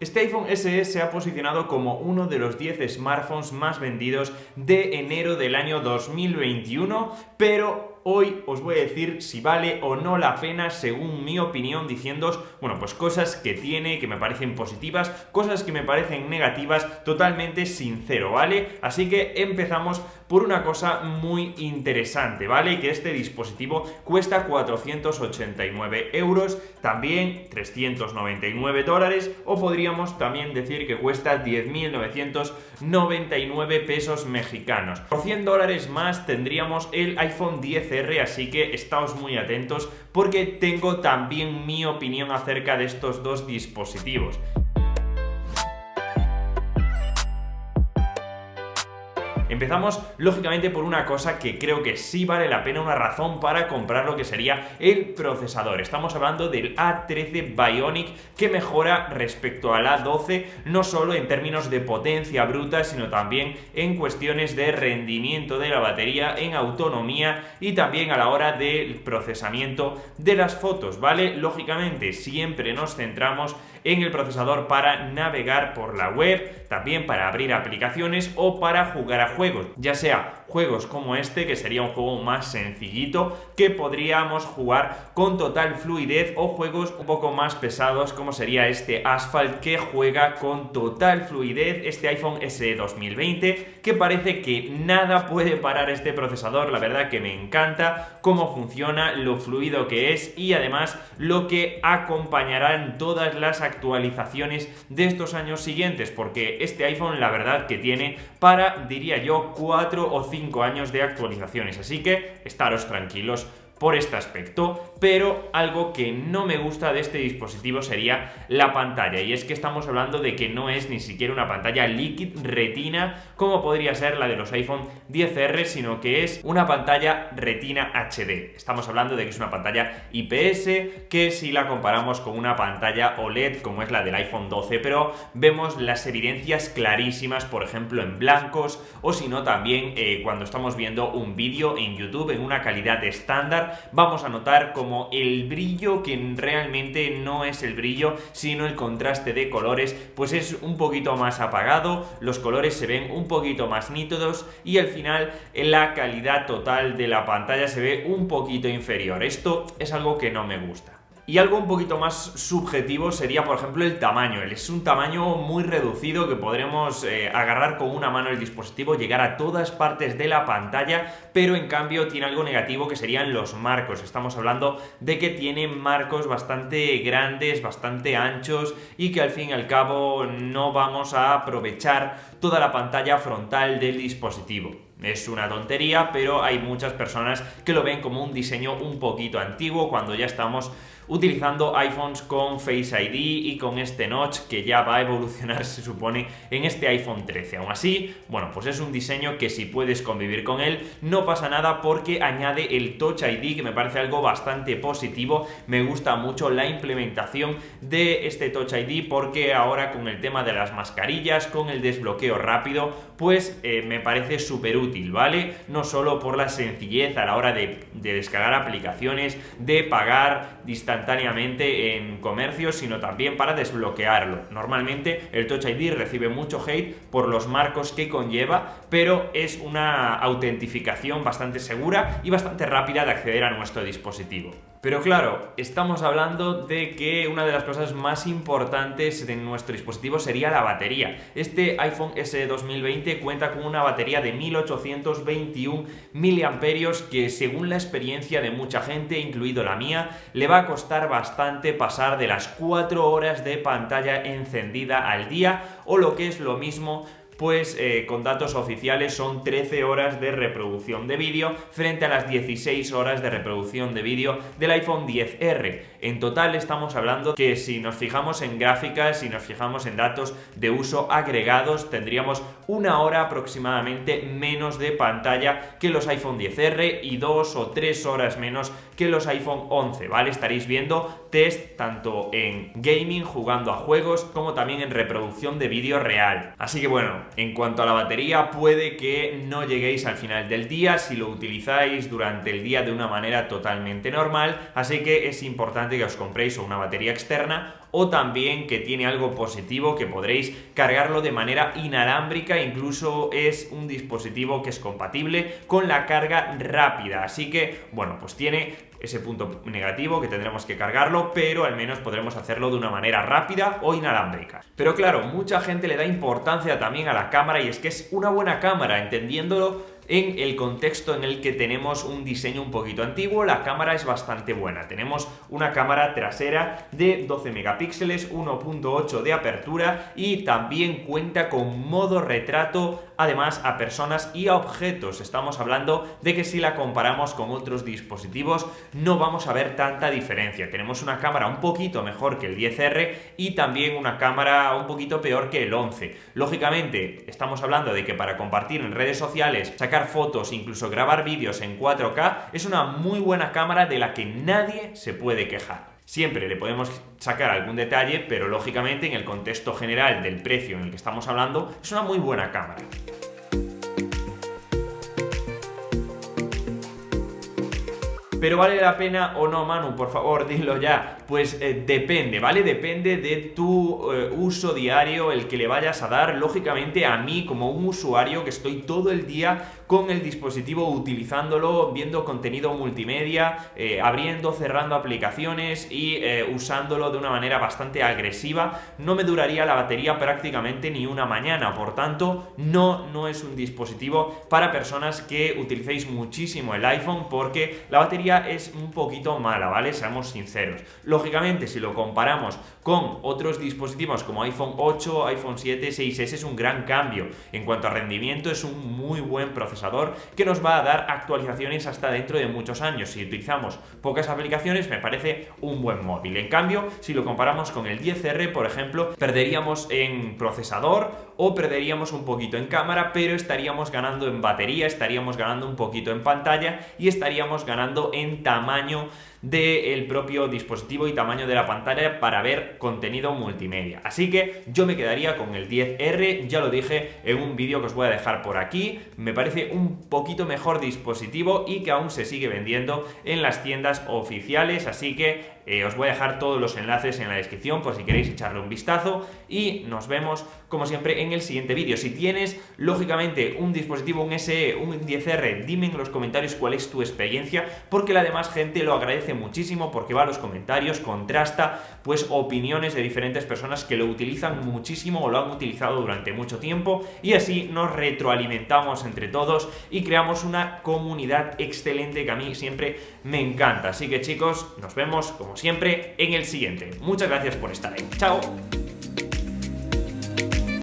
Este iPhone SE se ha posicionado como uno de los 10 smartphones más vendidos de enero del año 2021, pero hoy os voy a decir si vale o no la pena según mi opinión, diciéndoos, bueno, pues cosas que tiene, que me parecen positivas, cosas que me parecen negativas, totalmente sincero, ¿vale? Así que empezamos por una cosa muy interesante, ¿vale? Que este dispositivo cuesta 489 euros, también 399 dólares, o podríamos también decir que cuesta 10.999 pesos mexicanos. Por 100 dólares más tendríamos el iPhone XR, así que estáos muy atentos porque tengo también mi opinión acerca de estos dos dispositivos. Empezamos lógicamente por una cosa que creo que sí vale la pena, una razón para comprar lo que sería el procesador. Estamos hablando del A13 Bionic, que mejora respecto al A12, no solo en términos de potencia bruta, sino también en cuestiones de rendimiento de la batería, en autonomía y también a la hora del procesamiento de las fotos, ¿vale? Lógicamente siempre nos centramos en el procesador para navegar por la web, también para abrir aplicaciones o para jugar a juegos, ya sea juegos como este, que sería un juego más sencillito, que podríamos jugar con total fluidez, o juegos un poco más pesados como sería este Asphalt, que juega con total fluidez, este iPhone SE 2020, que parece que nada puede parar este procesador. La verdad que me encanta cómo funciona, lo fluido que es y además lo que acompañará en todas las actualizaciones de estos años siguientes, porque este iPhone la verdad que tiene para, diría yo, 4 o 5 años de actualizaciones, así que estaros tranquilos por este aspecto. Pero algo que no me gusta de este dispositivo sería la pantalla, y es que estamos hablando de que no es ni siquiera una pantalla Liquid Retina como podría ser la de los iPhone XR, sino que es una pantalla Retina HD. Estamos hablando de que es una pantalla IPS, que si la comparamos con una pantalla OLED como es la del iPhone 12 Pro, vemos las evidencias clarísimas, por ejemplo en blancos, o si no también cuando estamos viendo un vídeo en YouTube en una calidad estándar, vamos a notar como el brillo, que realmente no es el brillo sino el contraste de colores, pues es un poquito más apagado, los colores se ven un poquito más nítidos y al final la calidad total de la pantalla se ve un poquito inferior. Esto es algo que no me gusta. Y algo un poquito más subjetivo sería, por ejemplo, el tamaño. Es un tamaño muy reducido que podremos agarrar con una mano el dispositivo, llegar a todas partes de la pantalla, pero en cambio tiene algo negativo, que serían los marcos. Estamos hablando de que tiene marcos bastante grandes, bastante anchos, y que al fin y al cabo no vamos a aprovechar toda la pantalla frontal del dispositivo. Es una tontería, pero hay muchas personas que lo ven como un diseño un poquito antiguo, cuando ya estamos utilizando iPhones con Face ID y con este notch que ya va a evolucionar, se supone, en este iPhone 13. Aún así, bueno, pues es un diseño que si puedes convivir con él no pasa nada, porque añade el Touch ID, que me parece algo bastante positivo. Me gusta mucho la implementación de este Touch ID, porque ahora con el tema de las mascarillas, con el desbloqueo rápido, pues me parece súper útil, ¿vale? No solo por la sencillez a la hora de descargar aplicaciones, de pagar instantáneamente en comercios, sino también para desbloquearlo. Normalmente el Touch ID recibe mucho hate por los marcos que conlleva, pero es una autentificación bastante segura y bastante rápida de acceder a nuestro dispositivo. Pero claro, estamos hablando de que una de las cosas más importantes de nuestro dispositivo sería la batería. Este iPhone SE 2020 cuenta con una batería de 1821 mAh, que según la experiencia de mucha gente, incluido la mía, le va a costar bastante pasar de las 4 horas de pantalla encendida al día, o lo que es lo mismo, pues con datos oficiales son 13 horas de reproducción de vídeo frente a las 16 horas de reproducción de vídeo del iPhone XR. En total estamos hablando que, si nos fijamos en gráficas, si nos fijamos en datos de uso agregados, tendríamos 1 hora aproximadamente menos de pantalla que los iPhone XR y 2 o 3 horas menos que los iPhone 11, ¿vale? Estaréis viendo test tanto en gaming, jugando a juegos, como también en reproducción de vídeo real. Así que bueno, en cuanto a la batería, puede que no lleguéis al final del día si lo utilizáis durante el día de una manera totalmente normal, así que es importante de que os compréis una batería externa, o también que tiene algo positivo, que podréis cargarlo de manera inalámbrica, incluso es un dispositivo que es compatible con la carga rápida, así que bueno, pues tiene ese punto negativo que tendremos que cargarlo, pero al menos podremos hacerlo de una manera rápida o inalámbrica. Pero claro, mucha gente le da importancia también a la cámara, y es que es una buena cámara, entendiéndolo en el contexto en el que tenemos un diseño un poquito antiguo. La cámara es bastante buena. Tenemos una cámara trasera de 12 megapíxeles, 1.8 de apertura, y también cuenta con modo retrato, además a personas y a objetos. Estamos hablando de que si la comparamos con otros dispositivos no vamos a ver tanta diferencia. Tenemos una cámara un poquito mejor que el 10R y también una cámara un poquito peor que el 11. Lógicamente estamos hablando de que para compartir en redes sociales, sacar fotos, incluso grabar vídeos en 4K, es una muy buena cámara de la que nadie se puede quejar. Siempre le podemos sacar algún detalle, pero lógicamente en el contexto general del precio en el que estamos hablando, es una muy buena cámara. ¿Pero vale la pena o no, Manu? Por favor, dilo ya. Pues depende, ¿vale? Depende de tu uso diario, el que le vayas a dar. Lógicamente, a mí, como un usuario que estoy todo el día con el dispositivo utilizándolo, viendo contenido multimedia, abriendo, cerrando aplicaciones y usándolo de una manera bastante agresiva, no me duraría la batería prácticamente ni una mañana. Por tanto, no es un dispositivo para personas que utilicéis muchísimo el iPhone, porque la batería es un poquito mala, ¿vale? Seamos sinceros. Lógicamente, si lo comparamos con otros dispositivos como iPhone 8, iPhone 7, 6S, es un gran cambio. En cuanto a rendimiento, es un muy buen procesador que nos va a dar actualizaciones hasta dentro de muchos años. Si utilizamos pocas aplicaciones, me parece un buen móvil. En cambio, si lo comparamos con el 10R, por ejemplo, perderíamos en procesador o perderíamos un poquito en cámara, pero estaríamos ganando en batería, estaríamos ganando un poquito en pantalla y estaríamos ganando en tamaño del propio dispositivo y tamaño de la pantalla para ver contenido multimedia. Así que yo me quedaría con el 10R, ya lo dije en un vídeo que os voy a dejar por aquí. Me parece un poquito mejor dispositivo y que aún se sigue vendiendo en las tiendas oficiales, así que os voy a dejar todos los enlaces en la descripción por si queréis echarle un vistazo, y nos vemos como siempre en el siguiente vídeo. Si tienes lógicamente un dispositivo, un SE, un 10R, dime en los comentarios cuál es tu experiencia, porque la demás gente lo agradece muchísimo, porque va a los comentarios, contrasta pues opiniones de diferentes personas que lo utilizan muchísimo o lo han utilizado durante mucho tiempo, y así nos retroalimentamos entre todos y creamos una comunidad excelente que a mí siempre me encanta. Así que chicos, nos vemos como siempre en el siguiente. Muchas gracias por estar ahí. ¡Chao!